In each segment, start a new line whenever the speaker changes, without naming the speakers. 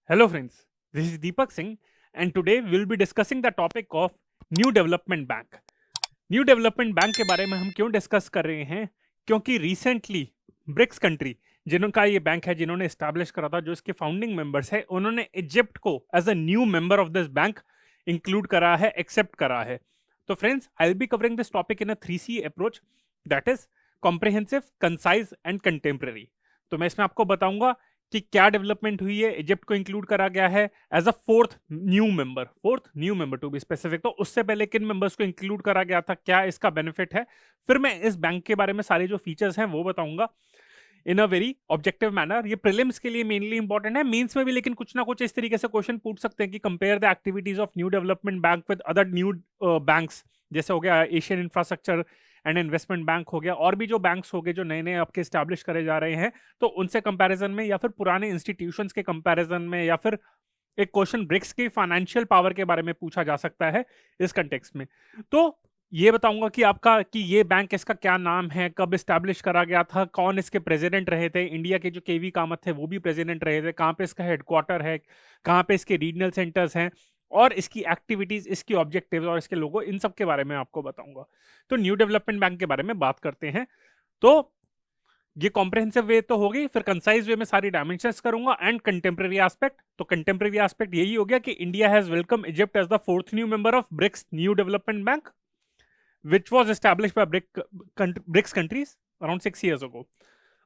Hello friends, this is Deepak Singh and today we will be discussing the topic of New Development Bank. New development bank के बारे में हम क्यों discuss कर रहे हैं? क्योंकि रिसेंटली ब्रिक्स कंट्री जिनका ये बैंक है, जिन्होंने एस्टैब्लिश करा था, जो इसके फाउंडिंग मेंबर्स है, उन्होंने इजिप्ट को as a new member of this bank include करा है, एक्सेप्ट करा है. तो friends, I will be covering this topic in a 3C approach, that is comprehensive, concise and contemporary. तो मैं इसमें आपको बताऊंगा कि क्या डेवलपमेंट हुई है, इजिप्ट को इंक्लूड करा गया है as a fourth new member to be specific. तो उससे पहले किन मेंबर्स को इंक्लूड करा गया था, क्या इसका बेनिफिट है, फिर मैं इस बैंक के बारे में सारे जो फीचर्स हैं वो बताऊंगा इन अ वेरी ऑब्जेक्टिव मैनर. ये प्रीलिम्स के लिए मेनली इंपॉर्टेंट है, मेंस में भी लेकिन कुछ ना कुछ इस तरीके से क्वेश्चन पूछ सकते हैं कि compare the activities of new development bank with other new banks. जैसे हो गया Asian infrastructure and investment bank हो गया, और भी जो बैंक्स हो गए जो नए नए आपके स्टैब्लिश करे जा रहे हैं, तो उनसे कंपैरिजन में, या फिर पुराने इंस्टीट्यूशंस के कंपैरिजन में, या फिर एक क्वेश्चन ब्रिक्स की फाइनेंशियल पावर के बारे में पूछा जा सकता है इस कंटेक्स्ट में. तो ये बताऊंगा कि आपका कि ये बैंक, इसका क्या नाम है, कब स्टैब्लिश करा गया था, कौन इसके प्रेसिडेंट रहे थे, इंडिया के जो केवी कामत थे वो भी प्रेसिडेंट रहे थे, कहाँ पे इसका हेडक्वार्टर है, कहाँ पे इसके रीजनल सेंटर्स हैं, और इसकी एक्टिविटीज, इसकी ऑब्जेक्टिव्स और इसके लोगो, इन सब के बारे में आपको बताऊंगा. तो न्यू डेवलपमेंट बैंक के बारे में बात करते हैं. तो ये कॉम्प्रिहेंसिव वे तो होगी, फिर कंसाइज वे में सारी डायमेंशंस करूंगा, एंड कंटेम्प्रेरी एस्पेक्ट. तो कंटेम्प्रेरी एस्पेक्ट यही हो गया कि India has welcome Egypt as the fourth new member of BRICS new development bank which was established by BRICS countries around 6 years ago.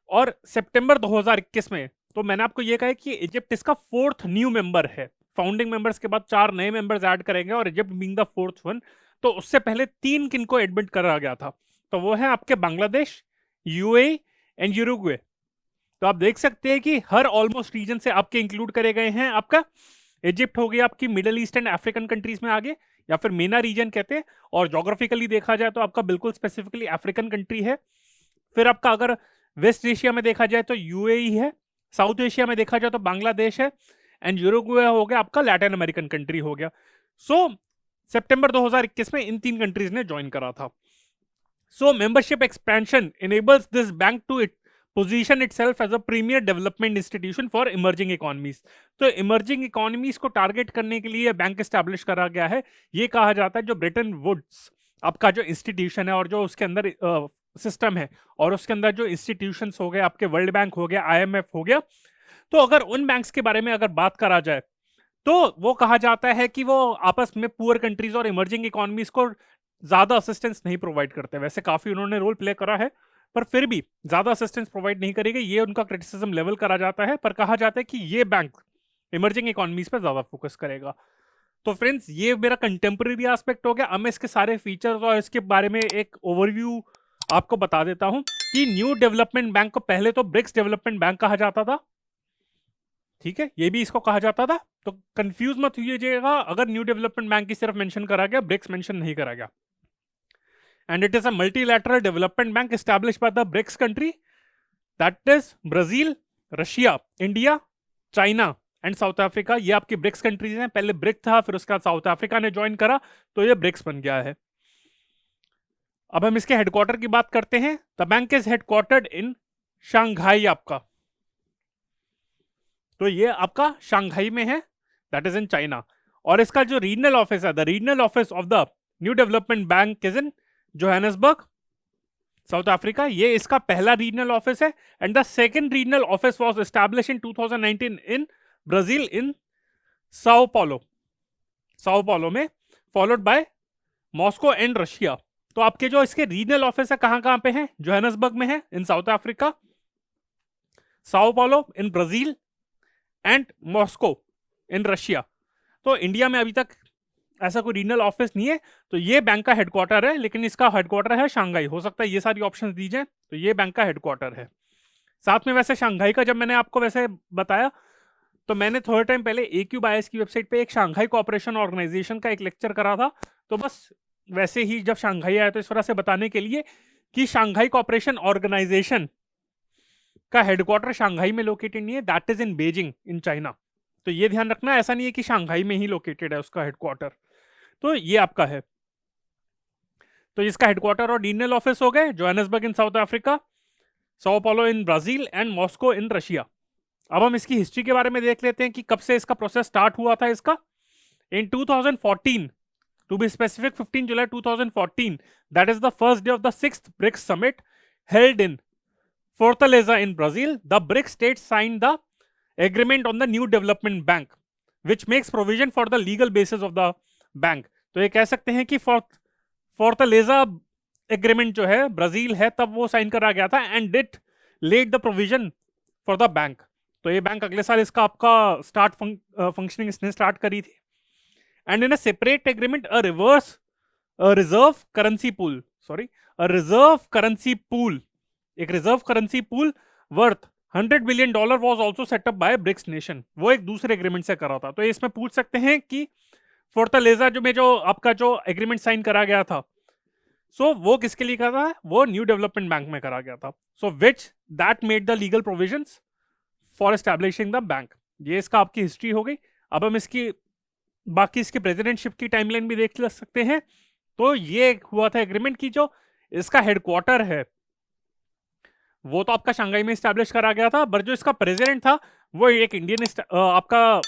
और सितंबर 2021 में, तो मैंने आपको ये कहा है कि इजिप्ट इसका फोर्थ न्यू मेंबर है. फाउंडिंग मेंबर्स के बाद 4 नए मेंबर्स ऐड करेंगे और Egypt being the fourth one. तो उससे पहले 3 किनको एडमिट करा गया था, तो वो है आपके बांग्लादेश, यूएई एंड यूरुग्वे. तो आप देख सकते हैं कि हर ऑलमोस्ट रीजन से आपके इंक्लूड करे गए हैं. आपका इजिप्ट हो गया आपकी middle east and African countries में आगे, या फिर मेना रीजन कहते हैं, और जोग्राफिकली देखा जाए तो आपका बिल्कुल स्पेसिफिकली अफ्रीकन कंट्री है. फिर आपका अगर वेस्ट एशिया में देखा जाए तो यूएई है, साउथ एशिया में देखा जाए तो बांग्लादेश है, एंड यूरुग्वे हो गया आपका लैटिन अमेरिकन कंट्री हो गया. सो सितंबर 2021 में इन 3 कंट्रीज ने ज्वाइन करा था. So membership expansion enables this bank to position itself as a premier development institution for emerging economies. तो इमर्जिंग इकोनॉमीज को टारगेट करने के लिए बैंक एस्टैब्लिश करा गया है. ये कहा जाता है जो ब्रिटेन वुड्स आपका जो इंस्टीट्यूशन है और जो उसके अंदर सिस्टम है, और उसके अंदर जो इंस्टीट्यूशंस हो गए, आपके वर्ल्ड बैंक हो गया, आईएमएफ हो गया, तो अगर उन बैंक्स के बारे में अगर बात करा जाए तो वो कहा जाता है कि वो आपस में पुअर कंट्रीज और इमर्जिंग इकोनॉमीज को ज्यादा असिस्टेंस नहीं प्रोवाइड करते. वैसे काफी उन्होंने रोल प्ले करा है, पर फिर भी ज्यादा असिस्टेंस प्रोवाइड नहीं करेगी, ये उनका क्रिटिसिज्म लेवल करा जाता है. पर कहा जाता है कि ये बैंक इमर्जिंग इकोनॉमीज पर ज्यादा फोकस करेगा. तो फ्रेंड्स, ये मेरा कंटेम्प्रेरी एस्पेक्ट हो गया. अब मैं इसके सारे फीचर्स और इसके बारे में एक ओवरव्यू आपको बता देता हूं कि न्यू डेवलपमेंट बैंक को पहले तो ब्रिक्स डेवलपमेंट बैंक कहा जाता था, ठीक है, ये भी इसको कहा जाता था. तो कंफ्यूज मत होइएगा अगर न्यू डेवलपमेंट बैंक की सिर्फ मेंशन करा गया, ब्रिक्स मेंशन नहीं करा गया. And it is a multilateral development bank established by the BRICS country, that is Brazil, Russia, India, China and south Africa. ये आपकी ब्रिक्स कंट्रीज हैं. पहले ब्रिक था, फिर उसका साउथ अफ्रीका ने ज्वाइन करा, तो ये ब्रिक्स बन गया है. अब हम इसके हेडक्वार्टर की बात करते हैं. The bank is headquartered in Shanghai आपका. तो ये आपका शंघाई में है, दैट इज इन चाइना. और इसका जो रीजनल ऑफिस है, the regional office of the new development bank is in Johannesburg, South Africa. ये इसका पहला रीजनल ऑफिस है. And the second regional office was established in 2019 in Brazil, in Sao Paulo में, followed by Moscow and Russia. तो आपके जो इसके regional office है कहां कहां पे हैं? जोहान्सबर्ग में है in South Africa, Sao Paulo in Brazil, and Moscow in Russia. तो इंडिया में अभी तक ऐसा कोई रीजनल ऑफिस नहीं है. तो ये बैंक का हेडक्वार्टर है, लेकिन इसका हेडक्वार्टर है शंघाई. हो सकता है ये सारी ऑप्शंस दी जाए, तो ये बैंक का हेडक्वार्टर है. साथ में वैसे शंघाई का जब मैंने आपको वैसे बताया, तो मैंने थोड़े टाइम पहले AQBIS की वेबसाइट पे एक शंघाई कोऑपरेशन ऑर्गेनाइजेशन का एक लेक्चर करा था. तो बस वैसे ही जब शंघाई आया तो इस तरह से बताने के लिए कि शंघाई कोऑपरेशन ऑर्गेनाइजेशन का हेडक्वार्टर शंघाई में लोकेटेड नहीं है, that is in Beijing in China. तो ये ध्यान रखना, ऐसा नहीं है कि शंघाई में ही लोकेटेड है उसका हेडक्वार्टर. तो ये आपका है. तो इसका हेडक्वार्टर और रीजनल ऑफिस हो गए Johannesburg in South Africa, Sao Paulo in Brazil, and Moscow in Russia. अब हम इसकी हिस्ट्री के बारे में देख लेते हैं कि कब से इसका प्रोसेस स्टार्ट हुआ था इसका। इन 2014, to be specific 15 July 2014, that is the first day of the 6th BRICS summit held in Fortaleza in Brazil. The BRICS states signed the agreement on the new development bank, which makes provision for the legal basis of the bank. तो ये कह सकते हैं कि Fortaleza agreement जो है Brazil है तब वो साइन करा गया था, and it led the provision for the bank. तो ये बैंक अगले साल इसका आपका स्टार्ट फंक्शनिंग इसने स्टार्ट करी थी। And in a separate agreement a reserve currency pool, एक reserve currency pool worth $100 billion was also set up by BRICS nation. वो एक दूसरे एग्रीमेंट से करा था। तो इसमें पूछ सकते हैं कि फोर्टालेजा जो आपका जो एग्रीमेंट साइन करा गया था, सो वो किसके लिए करा है? वो न्यू डेवलपमेंट बैंक में करा गया था। So which that made the legal provisions for establishing the bank. ये इसका आपकी हिस्ट्री हो गई। अब हम इसकी बाकी इसके प्रेसिडेंटशिप की टाइमलाइन भी देख सकते हैं। तो ये हुआ था एग्रीमेंट की जो इसका हेडक्वार्टर है वो तो आपका शंघाई में स्टैब्लिश करा गया था, बट जो इसका प्रेसिडेंट था वो एक इंडियन आपका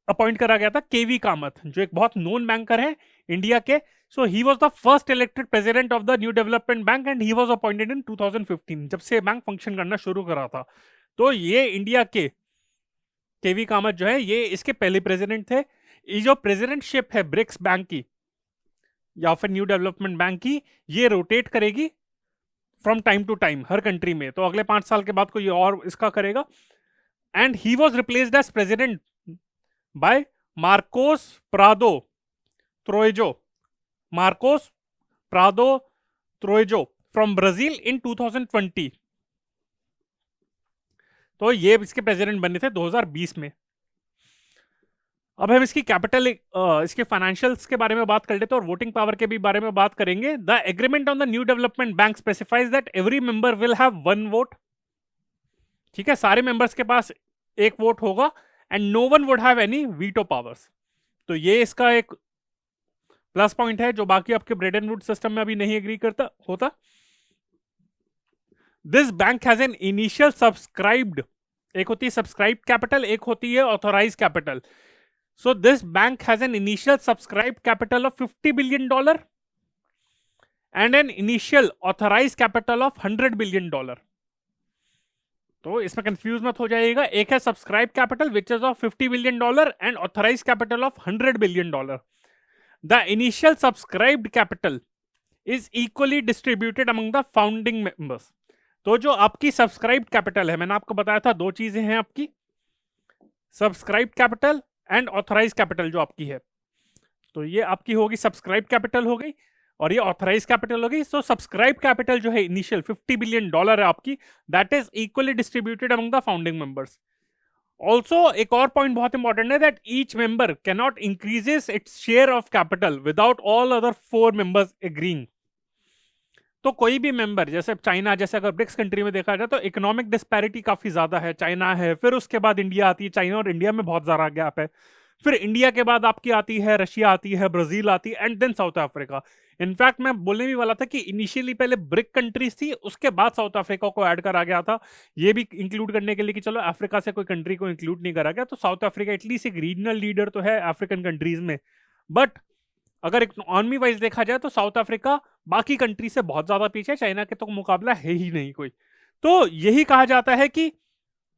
अपॉइंट करा गया था, केवी कामत, जो एक बहुत नोन बैंकर है इंडिया के। So he was the first elected president of the new development bank and he was appointed in 2015, जब से बैंक फंक्शन करना शुरू करा था। तो ये इंडिया के केवी कामत जो है ये इसके पहले प्रेसिडेंट थे। ये जो प्रेसिडेंटशिप है ब्रिक्स बैंक की या फिर न्यू डेवलपमेंट बैंक की, ये रोटेट करेगी फ्रॉम टाइम टू टाइम हर कंट्री में। तो अगले 5 साल के बाद कोई और इसका करेगा। And he was replaced as president by Marcos Prado Troyjo from Brazil in 2020। तो ये इसके प्रेसिडेंट बने थे 2020 में। अब हम इसकी कैपिटल इसके फाइनेंशियल्स के बारे में बात कर लेते हैं और वोटिंग पावर के भी बारे में बात करेंगे। The agreement on the new development bank specifies that every member will have 1 vote. ठीक है, सारे मेंबर्स के पास 1 वोट होगा and no one would have any veto powers. तो ये इसका एक प्लस पॉइंट है जो बाकी आपके ब्रेडन वुड सिस्टम में अभी नहीं एग्री करता होता। This bank has an initial subscribed, एक होती है सब्सक्राइब्ड कैपिटल, एक होती है authorise capital. So this bank has an initial subscribed capital of $50 billion and an initial authorized capital of $100 billion. तो इसमें कंफ्यूज मत हो जाइएगा। एक है subscribe capital which is of $50 billion and authorise capital of $100 billion. The initial subscribed capital is equally distributed among the founding members. तो जो आपकी सब्सक्राइब्ड कैपिटल है, मैंने आपको बताया था 2 चीजें हैं आपकी, subscribed capital and authorise capital जो आपकी है। तो ये आपकी होगी सब्सक्राइब कैपिटल हो गई और ये ऑथराइज कैपिटल हो गई। सो सब्सक्राइब कैपिटल जो है इनिशियल $50 बिलियन है आपकी, that is equally distributed among the founding members. Also एक और पॉइंट बहुत इंपॉर्टेंट है that each member can not increases its share of capital without all other 4 members agreeing. तो कोई भी मेंबर, जैसे चाइना, जैसे अगर ब्रिक्स कंट्री में देखा जाए तो इकोनॉमिक डिस्पैरिटी काफी ज्यादा है। चाइना है, फिर उसके बाद इंडिया आती है, चाइना और इंडिया में बहुत ज्यादा गैप है, फिर इंडिया के बाद आपकी आती है रशिया, आती है ब्राजील, आती है and then South Africa. In fact मैं बोलने भी वाला था कि इनिशियली पहले ब्रिक कंट्रीज थी, उसके बाद साउथ अफ्रीका को ऐड करा गया था, ये भी इंक्लूड करने के लिए कि चलो अफ्रीका से कोई कंट्री को इंक्लूड नहीं करा गया। तो साउथ अफ्रीका एटलीस्ट एक रीजनल लीडर तो है अफ्रीकन कंट्रीज में, बट अगर इकोनॉमी वाइज देखा जाए तो साउथ अफ्रीका बाकी कंट्री से बहुत ज्यादा पीछे, चाइना के तो मुकाबला है ही नहीं कोई। तो यही कहा जाता है कि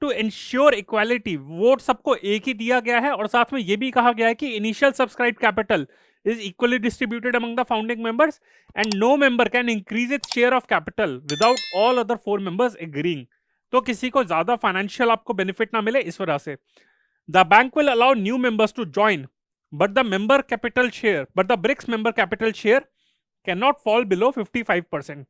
टू इंश्योर इक्वालिटी वोट सबको एक ही दिया गया है, और साथ में यह भी कहा गया है कि initial subscribe capital is equally distributed among the founding members and no member can increase its share of capital without all other 4 members agreeing। तो किसी को ज्यादा फाइनेंशियल आपको बेनिफिट ना मिले इस वजह से। The bank will allow new members to join, but the BRICS member capital share cannot fall below 55%।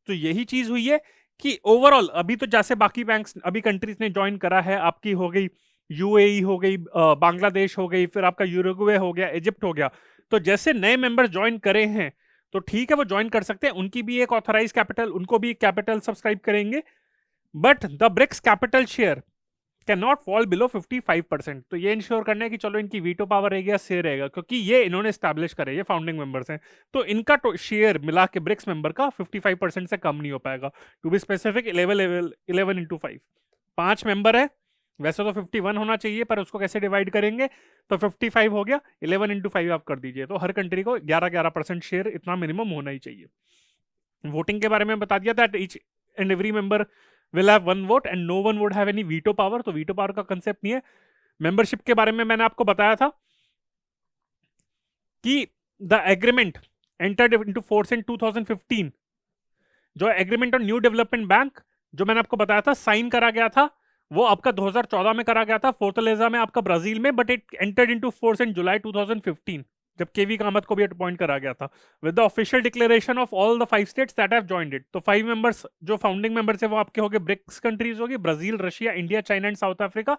तो यही चीज हुई है कि ओवरऑल अभी तो जैसे बाकी बैंक्स अभी कंट्रीज ने ज्वाइन करा है, आपकी हो गई यूएई हो गई, बांग्लादेश हो गई, फिर आपका यूरुग्वे हो गया, इजिप्ट हो गया। तो जैसे नए मेंबर ज्वाइन करे हैं तो ठीक है वो ज्वाइन कर सकते हैं, उनकी भी एक ऑथराइज कैपिटल, उनको भी कैपिटल सब्सक्राइब करेंगे, but the BRICS capital share can not fall below 55%। तो ये इंश्योर करना है कि चलो इनकी वीटो पावर रहेगी या शेयर रहेगा, क्योंकि ये इन्होंने स्टैब्लिश करे, ये फाउंडिंग मेंबर्स हैं, तो इनका शेयर मिला के ब्रिक्स मेंबर का 55% से कम नहीं हो पाएगा। To be specific 11 into 5, 5 member है, वैसे तो 51 होना चाहिए, पर उसको कैसे डिवाइड करेंगे, तो 55 हो गया, 11 इंटू 5 आप कर दीजिए, तो हर कंट्री को 11% शेयर इतना मिनिमम होना ही चाहिए। वोटिंग के बारे में बता दिया था, each and every member will have one vote and no one would have any veto power, तो वीटो पावर का कंसेप्ट नहीं है। मेंबरशिप के बारे में मैंने आपको बताया था कि the agreement entered into force इन 2015, जो agreement on new development bank जो मैंने आपको बताया था साइन करा गया था, वो आपका 2014 में करा गया था फोर्टलेजा में, आपका ब्राजील में, but it entered into force in July 2015, जब केवी कामत को भी अपॉइंट करा गया था, with the official declaration of all the 5 states that have joined it. तो 5 मेंबर्स जो फाउंडिंग मेंबर्स है वो आपके हो गए ब्रिक्स कंट्रीज होगी, Brazil, Russia, India, China and south Africa.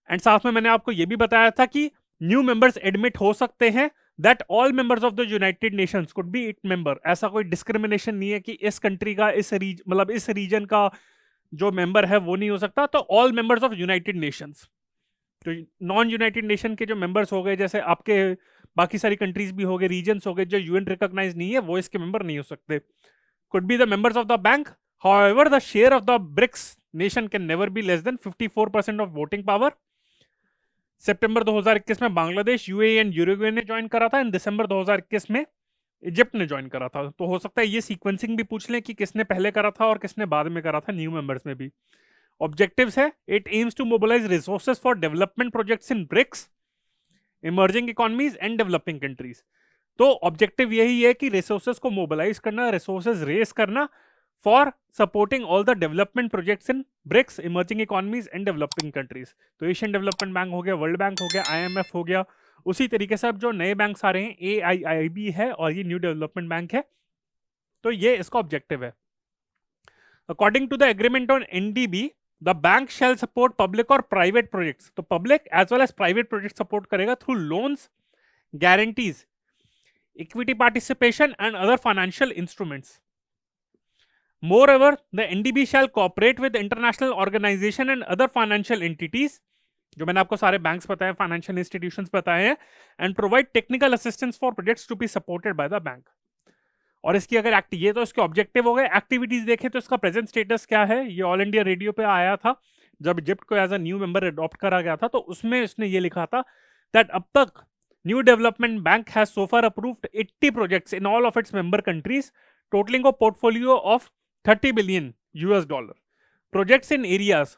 And साथ में मैंने आपको ये भी बताया था कि न्यू मेंबर्स एडमिट हो सकते हैं, that all members of the United Nations could be it member. ऐसा कोई डिस्क्रिमिनेशन नहीं है कि इस कंट्री का इस रीजन का जो मेंबर है वो नहीं हो सकता, तो all members of United Nations. तो नॉन यूनाइटेड नेशन के जो मेंबर्स हो गए, जैसे आपके बाकी सारी कंट्रीज भी हो गए, रीजन्स हो गए जो यूएन रिकॉग्नाइज नहीं है, वो इसके मेंबर नहीं हो सकते। Could be the members of the bank, however the share of the BRICS nation can never be less than 54% of voting power. सितंबर 2021 में बांग्लादेश, यूएई एंड यूरुग्वे ने ज्वाइन करा था, एंड दिसंबर 2021 में इजिप्ट ने ज्वाइन करा था। तो हो सकता है ये सीक्वेंसिंग भी पूछ लें कि किसने पहले करा था और किसने बाद में करा था न्यू मेंबर्स में भी। ऑब्जेक्टिव्स है, it aims to mobilise resources for development projects in BRICS, emerging economies and developing countries. तो ऑब्जेक्टिव यही है कि रिसोर्सेज को मोबिलाइज करना, रिसोर्सेज रेस करना for supporting all the development projects in BRICS, emerging economies and developing countries. तो Asian development bank हो गया, वर्ल्ड बैंक हो गया, IMF हो गया, उसी तरीके से अब जो नए बैंक्स आ रहे हैं AIIB है और ये न्यू डेवलपमेंट बैंक है, तो ये इसका ऑब्जेक्टिव है। According to the agreement on NDB, the bank shall support public और प्राइवेट प्रोजेक्ट्स, तो public as well as private project support करेगा through loans, guarantees, equity participation and other financial instruments. Moreover, the NDB shall cooperate with international organization and other financial entities, जो मैंने आपको सारे banks बताए, financial institutions बताए हैं, and provide technical assistance for projects to be supported by the bank. और इसकी अगर ये तो इसके ऑब्जेक्टिव हो गए। एक्टिविटीज देखें तो इसका प्रेजेंट स्टेटस क्या है, ये ऑल इंडिया रेडियो पे आया था जब इजिप्ट को as a new member adopt करा गया था, तो उसमें इसने ये लिखा था दैट अब तक new development bank has so far approved 80 projects in all of its member countries, totalling of portfolio of $30 billion. Projects in areas,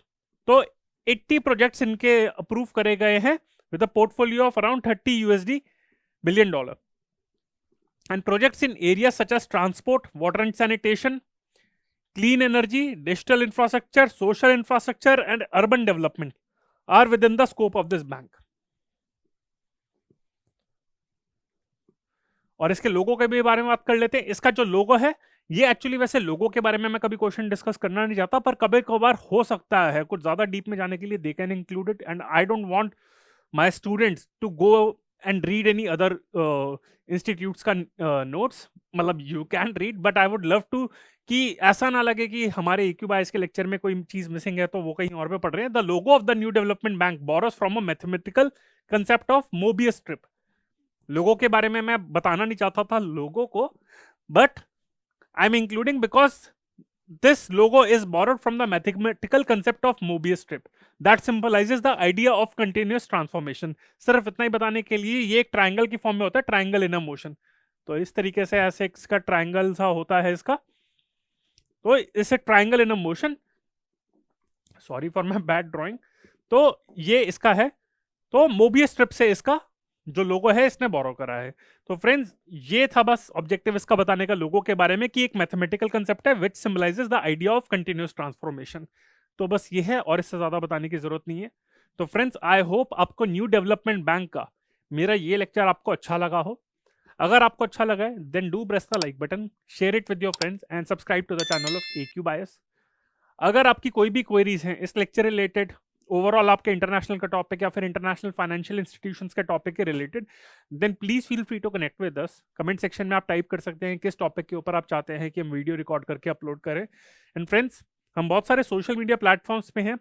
तो 80 प्रोजेक्ट्स इनके अप्रूव करे गए हैं with a portfolio of around $30 billion. And projects in areas such as transport, water and sanitation, clean energy, digital infrastructure, social infrastructure and urban development are within the scope of this bank. और इसके लोगो के भी बारे में बात कर लेते हैं। इसका जो लोगो है, ये एक्चुअली वैसे लोगो के बारे में मैं कभी क्वेश्चन डिस्कस करना नहीं चाहता, पर कभी कभार हो सकता है कुछ ज्यादा डीप में जाने के लिए they can include it, and I don't want my students to go and read any other institutes का नोट्स, मतलब you can read, but I would love to कि ऐसा ना लगे कि हमारे EQ बायस के लेक्चर में कोई चीज मिसिंग है तो वो कहीं और पे पढ़ रहे हैं। The logo of the new development bank borrows from a mathematical concept of Mobius strip. Logo के बारे में मैं बताना नहीं चाहता था लोगो को, but I am including because this logo is borrowed from the mathematical concept of Mobius strip that symbolizes the idea of continuous transformation। सिर्फ इतना ही बताने के लिए, ये एक ट्राइंगल की फॉर्म में होता है, ट्राइंगल इन अ मोशन। तो इस तरीके से ऐसे इसका ट्राइंगल सा होता है इसका, तो इसे triangle in a motion, sorry for my bad drawing, तो ये इसका है। तो मोबियस स्ट्रिप से इसका जो लोगो है इसने बोरो करा है। तो फ्रेंड्स, ये था बस ऑब्जेक्टिव इसका बताने का लोगो के बारे में कि एक मैथमेटिकल कंसेप्ट है which symbolises the idea of continuous transformation. तो बस ये है और इससे ज्यादा बताने की जरूरत नहीं है। तो फ्रेंड्स, आई होप आपको न्यू डेवलपमेंट बैंक का मेरा ये लेक्चर आपको अच्छा लगा हो। अगर आपको अच्छा लगा है then do press the like button, share it with your friends and subscribe to the channel of AQ bias. अगर आपकी कोई भी क्वेरीज हैं इस लेक्चर रिलेटेड, ओवरऑल आपके इंटरनेशनल का टॉपिक या फिर इंटरनेशनल फाइनेंशियल इंस्टीट्यूशंस के टॉपिक के related, then please feel free to connect with us. Comment section में आप टाइप कर सकते हैं किस टॉपिक के ऊपर आप चाहते हैं कि हम वीडियो रिकॉर्ड करके अपलोड करें। एंड फ्रेंड्स, हम बहुत सारे सोशल मीडिया प्लेटफॉर्म्स पे हैं,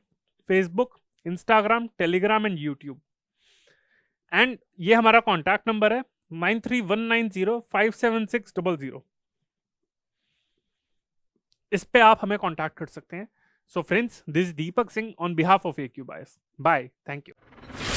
Facebook, Instagram, Telegram and YouTube. And ये हमारा कॉन्टैक्ट नंबर है 9319057600। इस पे आप हमें कॉन्टैक्ट कर सकते हैं। So friends, this is Deepak Singh on behalf of AQ Bias. Bye. Thank you.